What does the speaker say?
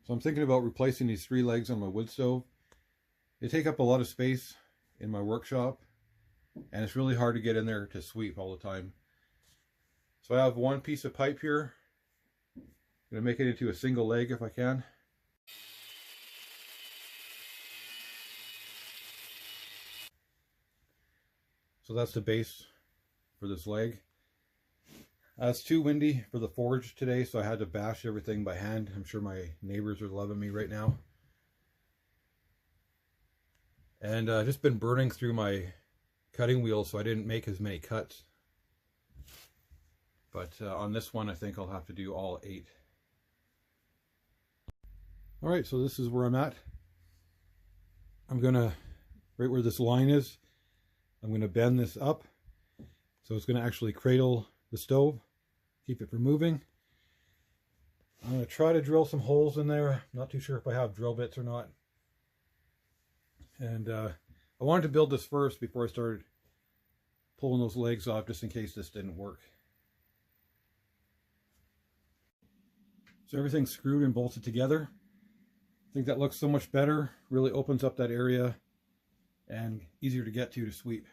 So I'm thinking about replacing these 3 legs on my wood stove. They take up a lot of space in my workshop, and it's really hard to get in there to sweep all the time. So I have one piece of pipe here. I'm going to make it into a single leg if I can. So that's the base for this leg. It's too windy for the forge today, so I had to bash everything by hand. I'm sure my neighbors are loving me right now. And just been burning through my cutting wheel, so I didn't make as many cuts. But on this one, I think I'll have to do all 8. All right, so this is where I'm at. I'm gonna, right where this line is, I'm gonna bend this up. So it's gonna actually cradle the stove, keep it from moving. I'm going to try to drill some holes in there. I'm not too sure if I have drill bits or not. And I wanted to build this first before I started pulling those legs off, just in case this didn't work. So everything's screwed and bolted together. I think that looks so much better. Really opens up that area and easier to get to sweep.